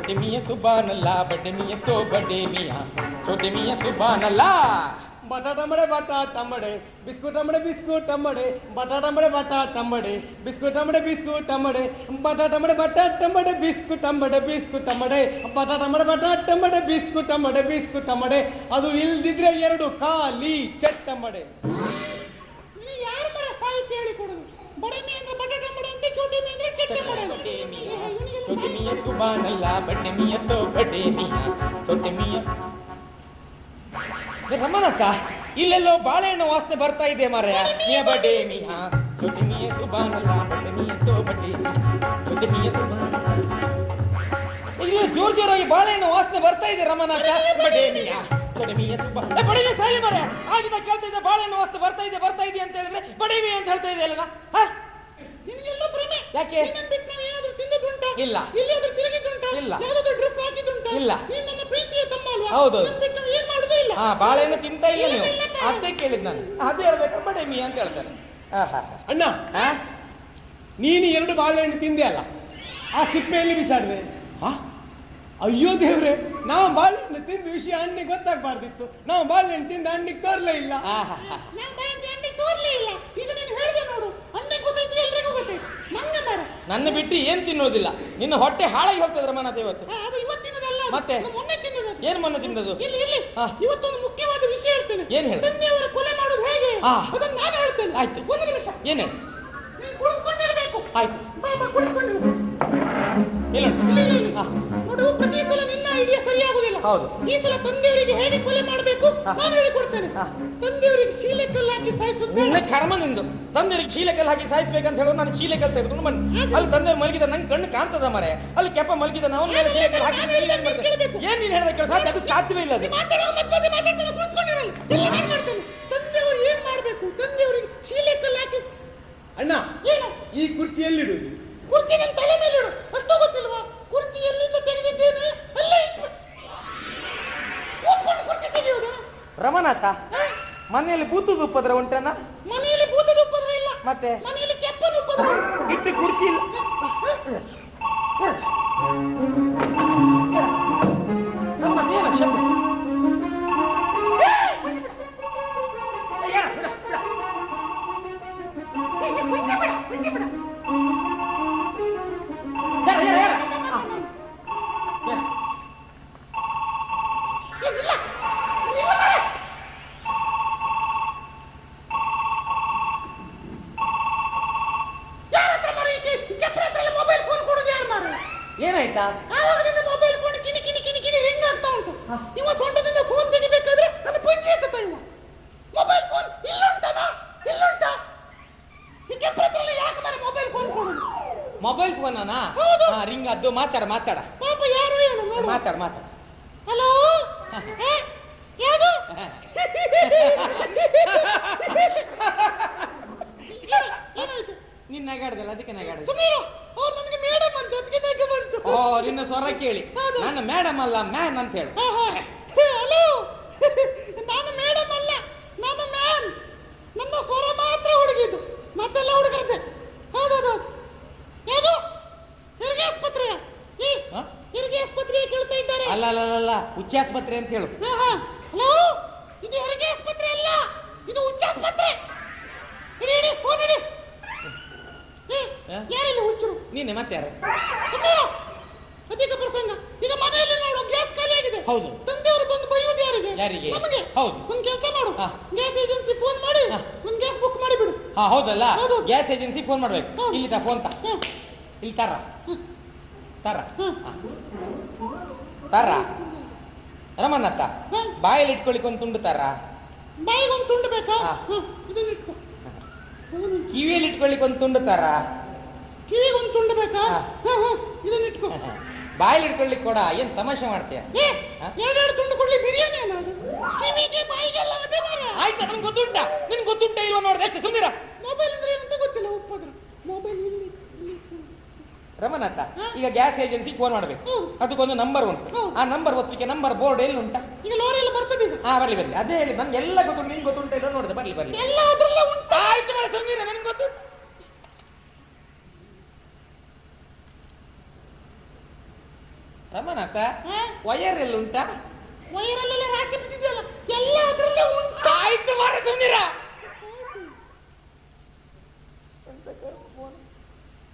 छोटे मियाँ सुभान अल्लाह, बड़े मियाँ तो बड़े मियाँ, छोटे मियाँ सुभान अल्लाह। बटाटमड़े बटाटमड़े बिस्कुटमड़े बिस्कुटमड़े बटाटमड़े बटाटमड़े बिस्कुटमड़े बिस्कुटमड़े बटाटमड़े बटाटमड़े बिस्कुटमड़े बिस्कुटमड़े बटाटमड़े बटाटमड़े बिस्कुटमड़े बिस्कुटमड़े ಅದು ಇಲ್ದಿದ್ರೆ ಎರಡು ಖಾಲಿ ಚಟ್ಟಮಡೆ. ಯಾರ ಮರ ಸಾಹಿತ್ಯ ಹೇಳಿಕೊಡೋದು? ಬಡೆ ಮೀ ಅಂದ್ರೆ ಬಟಾಟಮಡೆ ಅಂತ, ಚೋಟಿ ಮೀ ಅಂದ್ರೆ ಚಟ್ಟಮಡೆ. छोटे मियाँ सुभान अल्लाह, बड़े मियाँ तो बड़े मियाँ, छोटे मियाँ. ರಮಣಕ್ಕ, ಇಲ್ಲೆಲ್ಲೋ ಬಾಳೆಹಣ್ಣು ವಾಸನೆ ಬರ್ತಾ ಇದೆ ಮಾರಾಯ. ಮಿಯಾ ಬಡೆ ಮಿಯಾ, छोटे मियाँ सुभान अल्लाह, बड़े मियाँ तो बड़े मियाँ, छोटे मियाँ सुभान अल्लाह. ಇಲ್ಲಿ ಜೋರಾಗಿ ಬಾಳೆಹಣ್ಣು ವಾಸನೆ ಬರ್ತಾ ಇದೆ ರಮಣಕ್ಕ. ಬಡೆ ಮಿಯಾ, छोटे मियाँ सुभान. ಬಡೆ ಮಿಯಾ ಸಾಯಿ ಮಾರಾಯ, ಆಗಿನ ಕೇಳ್ತಾ ಇದ್ದೆ ಬಾಳೆಹಣ್ಣು ವಾಸನೆ ಬರ್ತಾ ಇದೆ ಅಂತ ಹೇಳಿದ್ರೆ ಬಡೆ ಮಿಯಾ ಅಂತ ಹೇಳ್ತಾ ಇದೆ ಅಲ್ಲ. ನಿನಗೆಲ್ಲ ಪ್ರೇಮೆ ಯಾಕೆ? ನಿನ್ನನ್ನು ಬಿಟ್ಟು ನಾವು ಏನಾದರೂ ತಿಂದಿದ್ದುಂಟಾ? ಇಲ್ಲ. ಎಲ್ಲಿಯಾದರೂ ತಿರುಗಿದ್ದುಂಟಾ? ಇಲ್ಲ. ಯಾವುದಾದ್ರೂ ಡ್ರೆಸ್ ಹಾಕಿದ್ದುಂಟಾ? ಇಲ್ಲ. ನೀನು ನನ್ನ ಪ್ರೀತಿಯ ತಮ್ಮ ಅಲ್ವಾ? ಹೌದು. ನಿನ್ನನ್ನು ಬಿಟ್ಟು ನಾವು ಏನು ಮಾಡುವುದೇ ಇಲ್ಲ. ಬಾಳೆಹಣ್ಣು ತಿಂತಾ ಇಲ್ಲ ನೀವು, ಅದೇ ಕೇಳಿದ್ ನಾನು. ಅದೇ ಹೇಳ್ಬೇಕಾದ್ರೆ ಬಡೆ ಮಿಯಾ ಅಂತ ಹೇಳ್ತಾರೆ. ಅಣ್ಣ, ನೀನು 2 ಬಾಳೆಹಣ್ಣು ತಿಂದೆ ಅಲ್ಲ, ಆ ಸಿಪ್ಪೆಯಲ್ಲಿ ಬಿಸಾಡ್ದೆ. ಅಯ್ಯೋ ದೇವ್ರೆ, ನಾವು ಬಾಳೆಹಣ್ಣು ತಿಂದ ವಿಷಯ ಅಣ್ಣಿಗೆ ಗೊತ್ತಾಗಬಾರ್ದಿತ್ತು. ನಾವು ಬಾಳೆಹಣ್ಣು ತಿಂದ ಅಣ್ಣಿಗೆ ತೋರ್ಲೇ ಇಲ್ಲ. ನಾನು ಬಾಯಿಗೆ ಅಣ್ಣಿಗೆ ತೋರ್ಲೇ ಇಲ್ಲ. ಈಗ ನೀನು ಹೇಳಿದೆ ನೋಡು, ಅಣ್ಣಿಗೆ ಗೊತ್ತಾಯ್ತು, ಎಲ್ರಿಗೂ ಗೊತ್ತಾಯ್ತು. ಮಂಗ ಮರ ನನ್ನ ಬಿಟ್ಟು ಏನ್ ತಿನ್ನೋದಿಲ್ಲ. ನಿನ್ನ ಹೊಟ್ಟೆ ಹಾಳಾಗಿ ಹೋಗ್ತದೆ ರಮನಾಥ ಇವತ್ತು. ಅದು ಇವತ್ತಿನದಲ್ಲ, ಮತ್ತೆ? ಮೊನ್ನೆ ತಿನ್ನೋದು. ಏನ್ ಮೊನ್ನೆ ತಿನ್ನೋದು? ಇಲ್ಲಿ ಇವತ್ತೊಂದು ಮುಖ್ಯವಾದ ವಿಷಯ ಹೇಳ್ತೇನೆ. ಏನ್ ಹೇಳು? ತಂದೆಯವರ ಕೊಲೆ ಮಾಡೋದು ಹೇಗೆ ಅದನ್ನು ನಾನು ಹೇಳ್ತೇನೆ. ಆಯ್ತು. ಒಂದು ನಿಮಿಷ ಏನೇ? ನೀನು ಕುಳಿತುಕೊಂಡಿರ್ಬೇಕು. ಆಯ್ತು. ಕುಳಿತುಕೊಂಡಿರ್ಬೇಕು. ಇಲ್ಲ ನೋಡು, ಪ್ರತಿ ಸಲ ನಿನ್ನ ಐಡಿಯಾ ಸರಿಯಾಗುದಿಲ್ಲ. ಹೌದು. ಈ ಸಲ ತಂದೆಯವರಿಗೆ ಹೇಗೆ ಕೊಲೆ ಮಾಡಬೇಕು ನಾನು ಹೇಳಿಕೊಡ್ತೇನೆ. ತಂದೆಯವರಿಗೆ ಶೀಲೆಕಲ್ಲು ಹಾಕಿ ಸಾಯಿಸುದು ನಿನ್ನ ಕರ್ಮ ನಿಂದು. ತಂದೆಯವರಿಗೆ ಶೀಲೆಕಲ್ಲು ಹಾಕಿ ಸಾಯಿಸ್ಬೇಕಂತ ಹೇಳೋದು ನಾನು ಶೀಲೆಕಲ್ಲು ತೆಗೆದುಕೊಂಡು ಬನ್ನಿ. ಅಲ್ಲಿ ತಂದೆ ಮಲಗಿದ ನಂಗೆ ಕಣ್ಣು ಕಾಣ್ತದ ಮರೆ. ಅಲ್ಲಿ ಕೆಪ್ಪ ಮಲಗಿದ ನಾವು ಶೀಲೆಕಲ್ಲು ಹಾಕಿ ಏನ್ ನೀನ್ ಹೇಳಿದ ಕೆಲಸ ಅದು ಸಾಧ್ಯವೇ ಇಲ್ಲ. ಅದು ತಂದೆಯವರು ಏನ್ ಮಾಡ್ಬೇಕು? ತಂದೆಯವರಿಗೆ ಶೀಲೆಕಲ್ಲು ಹಾಕಿ. ಅಣ್ಣ, ಏನು ಈ ಕುರ್ಚಿ ಎಲ್ಲಿಡುದು? ಕುರ್ಚಿ ನನ್ನ ತಲೆ ಮೇಲೆ ಇಡು. ಅಷ್ಟು ಗೊತ್ತಿಲ್ವಾ? ಕುರ್ಚಿ ಎಲ್ಲಿಂದ ತೆಗೆದಿದ್ದೇನೆ ಅಲ್ಲೇ ಕೂತ್ಕೊಂಡು ಕುರ್ಚಿ ತೆಗೆಯುವುದು. ರಮನಾಥ, ಮನೆಯಲ್ಲಿ ಬೂತದ ಉಪದ್ರ ಉಂಟನ? ಮನೆಯಲ್ಲಿ ಭೂತದ ಉಪದ್ರ ಇಲ್ಲ. ಮತ್ತೆ ಮನೆಯಲ್ಲಿ ಕೆಪ್ಪನ ಉಪದ್ರ ಇಟ್ಟು ಕುರ್ಚಿ ಇಲ್ಲ. ಏನ ಶಬ್ದ? ಏನಾಯ್ತಾ? ಆವಾಗದಿಂದ ಮೊಬೈಲ್ ಫೋನ್ ಕಿಣಿ ಕಿಣಿ ಕಿಣಿ ಕಿಣಿ ರಿಂಗ್ ಆಗ್ತಾ ಉಂಟು. ನಿಮ್ಮ ಸೊಂಟದಿಂದ ಫೋನ್ ತೆಗಿಬೇಕಾದ್ರೆ ನನ್ನ ಪಂಜಿ ಎತ್ತುತ್ತಾ ಇಲ್ಲ. ಮೊಬೈಲ್ ಫೋನ್ ಇಲ್ಲುಂಟಾ? ಈ ಕೆಪ್ಪರದಲ್ಲಿ ಯಾಕೆ ಮನೆ ಮೊಬೈಲ್ ಫೋನ್ ಕೊಡುದು? ಮೊಬೈಲ್ ಫೋನ್ ರಿಂಗ್ ಅದು. ಮಾತಾಡ ಪಾಪ ಯಾರು ಹೇಳು. ಮಾತಾಡ. ಹಲೋ, ಯಾವುದು? ಏನಾಯ್ತು? ನಿನ್ನ ನಗಾಡ್ದಲ್ಲ, ಅದಕ್ಕೆ ನಗಾಡ್ದೆ. ಸುಮ್ಮೀರು, ಅವ್ರು ನನಗೆ ಮೇಡಮ್ ಅಂತ ಅದಕ್ಕೆ ನಗು ಬಂತು. ಓ, ನಿನ್ನ ಸ್ವರ ಕೇಳಿ ನಾನು ಮೇಡಮ್ ಅಲ್ಲ ಮ್ಯಾನ್ ಅಂತ ಹೇಳು. ಹಲೋ, ನಾನು ಮೇಡಮ್ ಅಲ್ಲ, ನಾನು ಮ್ಯಾನ್. ನನ್ನ ಸ್ವರ ಮಾತ್ರ ಹುಡುಗಿದ್ದು, ಮತ್ತೆಲ್ಲ ಹುಡುಗರದ್ದೆ. ಹೌದೌದು. ಯಾವುದು? ಹೆರಿಗೆ ಆಸ್ಪತ್ರೆಯ? ಹೆರಿಗೆ ಆಸ್ಪತ್ರೆಯ ಕೇಳ್ತಾ ಇದ್ದಾರೆ. ಅಲ್ಲ, ಹುಚ್ಚಾಸ್ಪತ್ರೆ ಅಂತ ಹೇಳು. ಹಲೋ, ಇದು ಹೆರಿಗೆ ಆಸ್ಪತ್ರೆ ಅಲ್ಲ, ಇದು ಹುಚ್ಚಾಸ್ಪತ್ರೆ. ಇಡಿ ಫೋನ್ ಇಡಿ. ಯಾರಿಲ್ಲ ಹುಚ್ಚರು? ನೀನೆ ಮತ್ತೆ ಯಾರು? ಅಧಿಕ ಪ್ರಸಂಗ. ಈಗ ಮನೆಯಲ್ಲಿ ನೋಡು, ಗ್ಯಾಸ್ ಖಾಲಿ ಆಗಿದೆ. ಹೌದು. ತಂದೆಯವರು ಬಂದು ಬೈಯುವುದು ಯಾರಿಗೆ? ನಮಗೆ. ಹೌದು. ಒಂದು ಕೆಲಸ ಮಾಡು, ಗ್ಯಾಸ್ ಏಜೆನ್ಸಿ ಫೋನ್ ಮಾಡಿ ಒಂದು ಗ್ಯಾಸ್ ಬುಕ್ ಮಾಡಿಬಿಡು. ಹೌದಲ್ಲ, ಗ್ಯಾಸ್ ಏಜೆನ್ಸಿ ಫೋನ್ ಮಾಡ್ಬೇಕು. ಇಲ್ಲಿ ಫೋನ್ ಇಲ್ಲಿ ತರ ರಮಣ್ಣತ್ತ ಬಾಯಲ್ಲಿ ಇಟ್ಕೊಳ್ಳಿಕ್ಕೆ ಒಂದು ತುಂಡು ತರ. ಬಾಯಿಗೆ ಒಂದು ತುಂಡು ಬೇಕಾ? ಇದನ್ನ ಇಟ್ಕೊ. ಕಿವಿಯಲ್ಲಿ ಇಟ್ಕೊಳ್ಳಿಕ್ಕೆ ಒಂದು ತುಂಡು ತರ. ಕಿವಿಗೆ ಒಂದು ತುಂಡು ಬೇಕಾ? ಇದನ್ನ ಇಟ್ಕೊ. ಬಾಯಲ್ಲಿ ಇಟ್ಕೊಳ್ಳಿಕ್ಕೆ ಕೊಡ. ಏನ್ ತಮಾಷೆ ಮಾಡ್ತೀಯ? ಎರಡು ತುಂಡು ಕೊಡ್ಲಿ, ಬಿರಿಯಾನಿ ಅನ್ನೋದು. ಕಿವಿಗೆ ಬಾಯಿಗೆಲ್ಲ ಅದೇ ಮಾರ. ಆಯ್ತಾ, ನನ್ಗೆ ಗೊತ್ತುಂಟ ಇಲ್ವ ನೋಡ್ದೆ ಅಷ್ಟೇ. ಸುಮ್ಮನಿರ. ಮೊಬೈಲ್ ಅಂದ್ರೆ ಏನಂತ ಗೊತ್ತಿಲ್ಲ. ಉಪದ್ರ ಮೊಬೈಲ್ ಇಲ್ಲಿ ರಮನಾಥ, ಈಗ ಗ್ಯಾಸ್ ಏಜೆನ್ಸಿ ಫೋನ್ ಮಾಡ್ಬೇಕು. ಅದಕ್ಕೊಂದು ನಂಬರ್ ಉಂಟು. ಆ ನಂಬರ್ ಒತ್ತಿಗೆ ನಂಬರ್ ಬೋರ್ಡ್ ಎಲ್ಲಿ ಉಂಟಾ? ಈಗ ಲೋರಿ ಎಲ್ಲ ಬರ್ತದೆ. ಬರ್ಲಿ ಅದೇ ಹೇಳಿ. ನನ್ಗೆ ಎಲ್ಲ ಗೊತ್ತುಂಟು, ನಿನ್ಗೆ ಗೊತ್ತುಂಟ ಇಲ್ಲ ನೋಡಿದೆ. ಬರ್ಲಿ ಎಲ್ಲ ಅದ್ರಲ್ಲ ಉಂಟು. ಆಯ್ತು ಮೇಡ, ಸುಮ್ಮನಿರ, ನನ್ಗೆ ಗೊತ್ತುಂಟು. ರಮನಾಥ ವಯರ್ ಎಲ್ಲ ಉಂಟಾ? ವೈರಲ್ಲೆಲ್ಲ ರಾಶಿ ಬಿದ್ದಿದೆಯಲ್ಲ ಎಲ್ಲ ಅದರಲ್ಲೇ ಉಂಟು. ಆಯ್ತು ಮಾರ ಸುಮ್ಮನಿರ.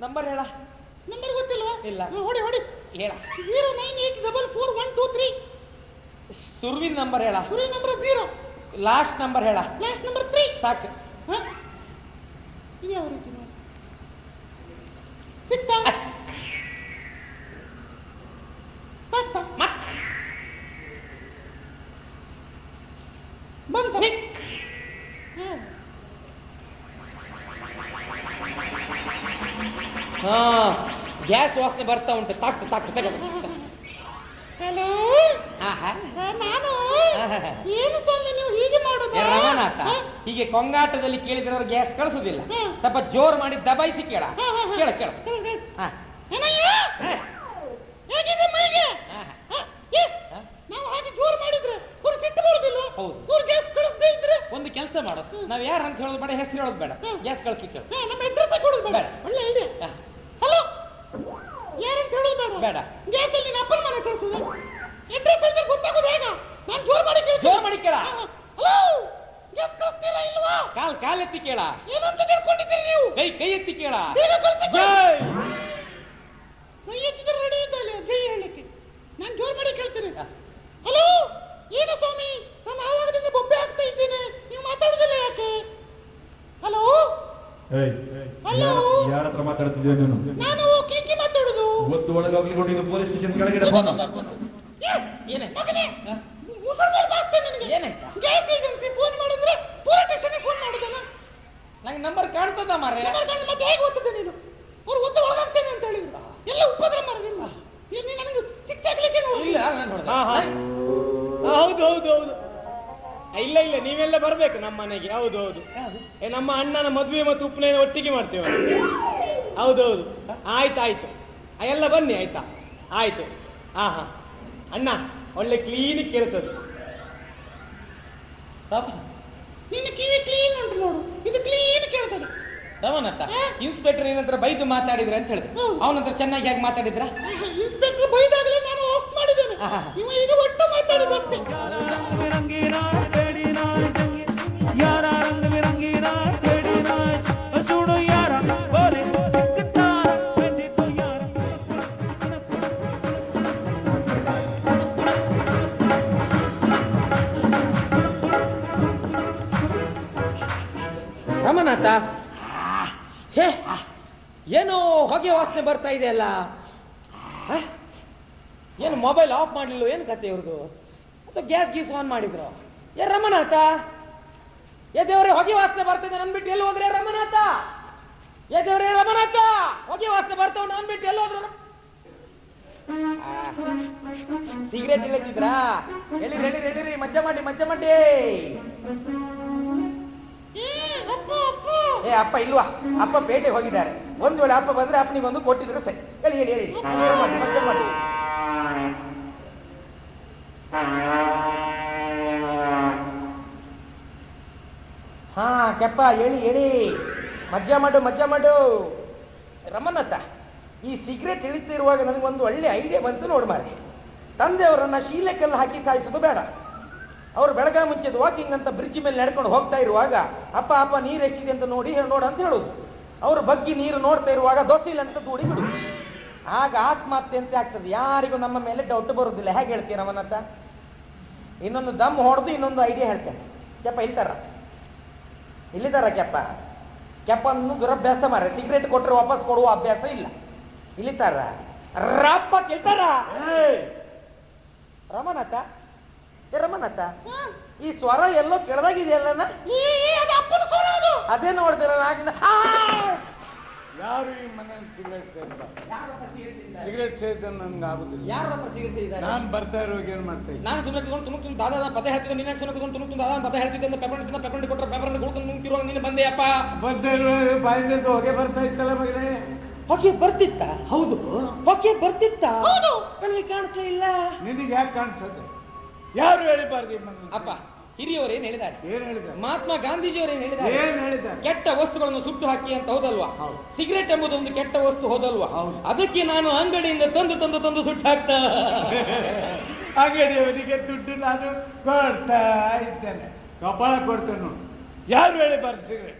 ನಂಬರ್ ಹೇಳ. ನಂಬರ್ ಗೊತ್ತಿಲ್ವಾ? ಇಲ್ಲ. ಹೊಡಿ ಹೊಡಿ ಹೇಳ. 098444123. ಸುರ್ವಿನ ನಂಬರ್ ಹೇಳ. ಸುರ್ವಿನ ನಂಬರ್ 0. ಲಾಸ್ಟ್ ನಂಬರ್ ಹೇಳ. Last number 3. ಸಾಕು. ಇದು ಯಾವ ರೀತಿ ಸಿಕ್ತಾ? ಬಂತ? ಹಾ, ಗ್ಯಾಸ್ ವಾಸನೆ ಬರ್ತಾ ಉಂಟು. ತಾಕ್ತು ತಾಕ್ತು ತಗೋ. ಹಲೋ, ಆಹಾ, ನಾನು ಏನು ಸ್ವಾಮಿ ನೀವು ಹೀಗೆ ಮಾಡೋದು? ರಮನಾಥ, ಹೀಗೆ ಕೊಂಗಾಟದಲ್ಲಿ ಕೇಳಿದ್ರೆ ಅವ್ರು ಗ್ಯಾಸ್ ಕಳಿಸುದಿಲ್ಲ. ಸ್ವಲ್ಪ ಜೋರ್ ಮಾಡಿ ದಬಾಯಿಸಿ ಕೇಳ. ಕೇಳ ಕೇಳ. ಹೇಗಿದೆ ಮೈಗೆ? ನಾವು ಹಾಗೆ ಜೋರ್ ಮಾಡಿದ್ರೆ ಅವ್ರು ಸಿಟ್ಟು ಬರುದಿಲ್ಲ. ಅವ್ರು ಗ್ಯಾಸ್ ಕಳಿಸದೇ ಇದ್ರೆ ಒಂದು ಕೆಲಸ ಮಾಡೋದು, ನಾವ್ ಯಾರು ಅಂತ ಹೇಳೋದು ಬೇಡ, ಹೆಸರು ಹೇಳೋದು ಬೇಡ, ಗ್ಯಾಸ್ ಕಳಿಸಿ ಕೇಳ. ನಮ್ಮ ಅಡ್ರೆಸ್ ಕೊಡೋದು ಬೇಡ. ಒಳ್ಳೆ ಐಡಿಯಾ. ಹಲೋ, ಯಾರಂತ ಹೇಳೋದು ಬೇಡ. ಬೇಡ. ಗ್ಯಾಸ್ ಅಲ್ಲಿ ನಿನ್ನ ಅಪ್ಪನ ಮನೆ ಕಳಿಸೋದು. ಅಡ್ರೆಸ್ ಹೇಳಿದ್ರೆ ಗೊತ್ತಾಗೋದು ಹೇಗ? ನಾನು ಜೋರ್ ಮಾಡಿ ಕೇಳ. ಜೋರ್ ಮಾಡಿ ಕೇಳ. ಹಲೋ, ಗ್ಯಾಸ್ ಕಳಿಸ್ತೀರಾ ಇಲ್ವಾ? ಕಾಲ್ ಎತ್ತಿ ಕೇಳ. ಏನಂತ ಕೇಳ್ಕೊಂಡಿದ್ದೀರಿ ನೀವು? ಕೈ ಎತ್ತಿ ಕೇಳ. ಬೇಗ ಕಳಿಸಿ. ಕೈ ಎತ್ತಿದ್ರೆ ರೆಡಿ ಇದ್ದಲ್ಲ ಕೈ ಹೇಳಲಿಕ್ಕೆ. ನಾನು ಜೋರ್ ಮಾಡಿ ಕೇಳ್ತೀನಿ. ಹಲೋ, ಏನು ಸ್ವಾಮಿ, ನಾನು ಆವಾಗದಿಂದ ಬೊಬ್ಬೆ ಆಗ್ತಾ ಇದ್ದೇನೆ, ನೀವು ಮಾತಾಡುದಿಲ್ಲ ಯಾಕೆ? ಹಲೋ ಹಲೋ, ಯಾರ ಹತ್ರ ಮಾತಾಡ್ತಿದ್ದೆ ನೀನು? ನಾನು ಕೀಕಿ ಮಾತಾಡುದು. ಇವತ್ತು ಒಳಗೆ ಹೋಗ್ಲಿಕ್ಕೆ ಪೊಲೀಸ್ ಸ್ಟೇಷನ್ ಕೆಳಗಡೆ ಫೋನ್. ಮಗನೇ, ಮುಸಲ್ಮಾನ್ ಮಾಡ್ತೇನೆ ನಿನಗೆ. ಏನಾಯ್ತಾ? ಗ್ಯಾಸ್ ಏಜೆನ್ಸಿ ಫೋನ್ ಮಾಡಿದ್ರೆ ಪೊಲೀಸ್ ಸ್ಟೇಷನ್ಗೆ ಫೋನ್ ಮಾಡುದಲ್ಲ. ನಂಗೆ ನಂಬರ್ ಕಾಣ್ತದ ಮಾರ್ರೆ. ಮತ್ತೆ ಹೇಗೆ ಓದ್ತದೆ ನೀನು? ಅವ್ರು ಒತ್ತು ಒಳಗಾಗ್ತೇನೆ ಅಂತ ಹೇಳಿದ್ರು. ಎಲ್ಲ ಉಪದ್ರ ಮಾಡೋದಿಲ್ಲ. ನೀನು ನನಗೆ ತಿಕ್ಕಾಗ್ಲಿಕ್ಕೆ ಇಲ್ಲ, ನಾನು ನೋಡ್ದೆ. ಹೌದು ಹೌದು ಹೌದು. ಇಲ್ಲ ಇಲ್ಲ, ನೀವೆಲ್ಲ ಬರ್ಬೇಕು ನಮ್ಮ ಮನೆಗೆ. ಹೌದು ಹೌದು. ನಮ್ಮ ಅಣ್ಣನ ಮದುವೆ ಮತ್ತು ಉಪನಯನ ಒಟ್ಟಿಗೆ ಮಾಡ್ತೇವೆ. ಹೌದೌದು. ಆಯ್ತಾಯ್ತು, ಎಲ್ಲ ಬನ್ನಿ. ಆಯ್ತಾ? ಆಯ್ತು. ಹಾ ಹಾ. ಅಣ್ಣ ಒಳ್ಳೆ ಕ್ಲೀನಿಕ್ ಕೇಳ್ತದೆ. ನಿನ್ನ ಕಿವಿ ಕ್ಲೀನ್ ಉಂಟು ನೋಡು, ಇದು ಕ್ಲೀನ್ ಕೇಳ್ತದೆ. ರಮನಾಥ, ಇನ್ಸ್ಪೆಕ್ಟರ್ ಏನಂತ್ರ ಬೈದು ಮಾತಾಡಿದ್ರೆ ಅಂತ ಹೇಳಿದ್ರೆ ಅವನಂತ್ರ ಚೆನ್ನಾಗಿ ಹೇಗೆ ಮಾತಾಡಿದ್ರ? ಇನ್ಸ್ಪೆಕ್ಟರ್ ಬೈದಾಗಲೇ ನಾನು ಆಫ್ ಮಾಡಿದ್ದೇನೆ. ಇವ ಈಗ ಒಟ್ಟು ಮಾತಾಡಿದಂತೆ. ರಮನಾಥ, ಏನೋ ಹೊಗೆ ವಾಸನೆ ಬರ್ತಾ ಇದೆ ಅಲ್ಲ. ಏನು ಮೊಬೈಲ್ ಆಫ್ ಮಾಡ್ಲಿಲ್ಲ? ಏನು ಕತೆ ಇವ್ರದು? ಅಥವಾ ಗ್ಯಾಸ್ ಗೀಸ್ ಆನ್ ಮಾಡಿದ್ರು? ರಮನಾಥ, ದೇವ್ರೆ ಹೊಗೆ ವಾಸನೆ ಬರ್ತಿದೆ ನನ್ಬಿಟ್ಟು ಎಲ್ಲಿ ಹೋದ್ರೆ? ರಮನಾಥ, ದೇವ್ರೆ ರಮನಾಥ, ಹೊಗೆ ವಾಸನೆ ಬರ್ತಾವ ನನ್ಬಿಟ್ಟು ಎಲ್ಲಿ ಹೋದ್ರು? ಸಿಗರೇಟ್ ಇಲ್ಲದಿದ್ರಾ? ಎಲ್ಲಿ ರೆಡಿ ರೆಡಿ, ಮಜ್ಜ ಮಾಡಿ ಮಜ್ಜ ಮಾಡಿ. ಅಪ್ಪ ಇಲ್ವಾ? ಅಪ್ಪ ಪೇಟೆಗೆ ಹೋಗಿದ್ದಾರೆ. ಒಂದು ವೇಳೆ ಅಪ್ಪ ಬಂದ್ರೆ ಅಪ್ಪನಿಗೊಂದು ಕೊಟ್ಟಿದ್ರೆ ಸರಿ. ಹೇಳಿ ಹೇಳಿ ಹೇಳಿ, ಮಜ್ಜ ಮಾಡಿ. ಹಾ ಕೆಪ್ಪ, ಹೇಳಿ ಹೇಳಿ, ಮಜ್ಜ ಮಾಡು ಮಜ್ಜ ಮಾಡು. ರಮನಾಥ, ಈ ಸಿಗರೇಟ್ ಇಳಿತಿರುವಾಗ ನನಗೊಂದು ಒಳ್ಳೆ ಐಡಿಯಾ ಬಂತು ನೋಡು ಮಾರಿ. ತಂದೆಯವರನ್ನ ಶೀಲೆಕಲ್ಲು ಹಾಕಿ ಸಾಯಿಸೋದು ಬೇಡ. ಅವರು ಬೆಳಗ್ಗೆ ಮುಂಚೆದು ವಾಕಿಂಗ್ ಅಂತ ಬ್ರಿಡ್ಜ್ ಮೇಲೆ ನಡ್ಕೊಂಡು ಹೋಗ್ತಾ ಇರುವಾಗ ಅಪ್ಪ ಅಪ್ಪ ನೀರು ಎಷ್ಟಿದೆ ಅಂತ ನೋಡು ಅಂತ ಹೇಳುದು. ಅವರು ಬಗ್ಗಿ ನೀರು ನೋಡ್ತಾ ಇರುವಾಗ ದೊಸಿಲ್ ಅಂತ ದೂಡಿ ಬಿಡು. ಆಗ ಆತ್ಮಹತ್ಯೆ ಅಂತ ಆಗ್ತದೆ. ಯಾರಿಗೂ ನಮ್ಮ ಮೇಲೆ ಡೌಟ್ ಬರುದಿಲ್ಲ. ಹೇಗೆ ಹೇಳ್ತೀಯ ರಮನಾಥ? ಇನ್ನೊಂದು ದಮ್ ಹೊಡೆದು ಇನ್ನೊಂದು ಐಡಿಯಾ ಹೇಳ್ತೇನೆ. ಕೆಪ್ಪ ಇಲ್ಲಿದ್ದಾರ ಕೆಪ್ಪನ್ನು ದುರಭ್ಯಾಸ ಮಾರ. ಸಿಗರೇಟ್ ಕೊಟ್ಟರೆ ವಾಪಸ್ ಕೊಡುವ ಅಭ್ಯಾಸ ಇಲ್ಲ. ಇಲ್ಲಿತಾರ ರಪ್ಪ ಕೇಳ್ತಾರ. ರಮನಾಥ, ಈ ಸ್ವರ ಎಲ್ಲೋ ಕೆಳದಾಗಿದೆಯಲ್ಲ? ಅದೇ ನೋಡ್ದಿರ ಆಗಿಂದ. ಯಾರು ಈ ಮನೆಯಲ್ಲಿ ಸಿಗರೇಟ್ ಸೇರಿದ ನನ್ಗೆ ಆಗುದಿಲ್ಲ. ಯಾರಪ್ಪ ಸಿಗರೇಟ್? ನಾನು ಬರ್ತಾ ಇರುವಾಗ ಏನ್ ಮಾಡ್ತಾ ಇದ್ದೆ? ನಾನು ಸುಮ್ಮನೆ ತುಣುಕು ದಾದ ಪದ ಹೇಳ್ತಿದ್ದೆ. ನೀನು ಸುಮ್ಮನೆ ತುಣುಕು ದಾದ ಪದ ಹೇಳ್ತಿದ್ದೆ ಅಂತ ಪೆಪರ್ ಕೊಟ್ಟರೆ ಪೆಪರ್ ಹುಡುಕೊಂಡು ನುಂಗಿರುವಾಗ ನೀನು ಬಂದೆಯಪ್ಪ. ಬರ್ತಾ ಇರುವಾಗ ಬಾಯಿಂದ ಹೊಗೆ ಬರ್ತಾ ಇತ್ತಲ್ಲ ಮಗನೇ. ಹೊಗೆ ಬರ್ತಿತ್ತ? ಹೌದು, ಹೊಗೆ ಬರ್ತಿತ್ತ? ನನಗೆ ಕಾಣ್ತಾ ಇಲ್ಲ. ನಿನಗೆ ಯಾಕೆ ಕಾಣಿಸುತ್ತೆ? ಯಾರು ಹೇಳಿಬಾರ್ದು? ಅಪ್ಪ, ಹಿರಿಯವರು ಏನ್ ಹೇಳಿದ್ದಾರೆ? ಏನ್ ಹೇಳಿದ್ದಾರೆ? ಮಹಾತ್ಮ ಗಾಂಧೀಜಿಯವರು ಏನ್ ಹೇಳಿದ್ದಾರೆ? ಏನ್ ಹೇಳಿದ್ದಾರೆ? ಕೆಟ್ಟ ವಸ್ತುಗಳನ್ನು ಸುಟ್ಟು ಹಾಕಿ ಅಂತ ಹೌದಲ್ವಾ? ಹೌದು. ಸಿಗರೇಟ್ ಎಂಬುದು ಒಂದು ಕೆಟ್ಟ ವಸ್ತು ಹೌದಲ್ವಾ? ಹೌದು. ಅದಕ್ಕೆ ನಾನು ಅಂಗಡಿಯಿಂದ ತಂದು ಸುಟ್ಟು ಹಾಕ್ತಾ ಅಂಗಡಿಯವರಿಗೆ ದುಡ್ಡು ನಾನು ಕೊಡ್ತಾ ಇದ್ದೇನೆ. ಕಪಾಳ ಕೊಡ್ತೇನೆ. ಯಾರು ಹೇಳಿ ಬರ್ತೀವಿ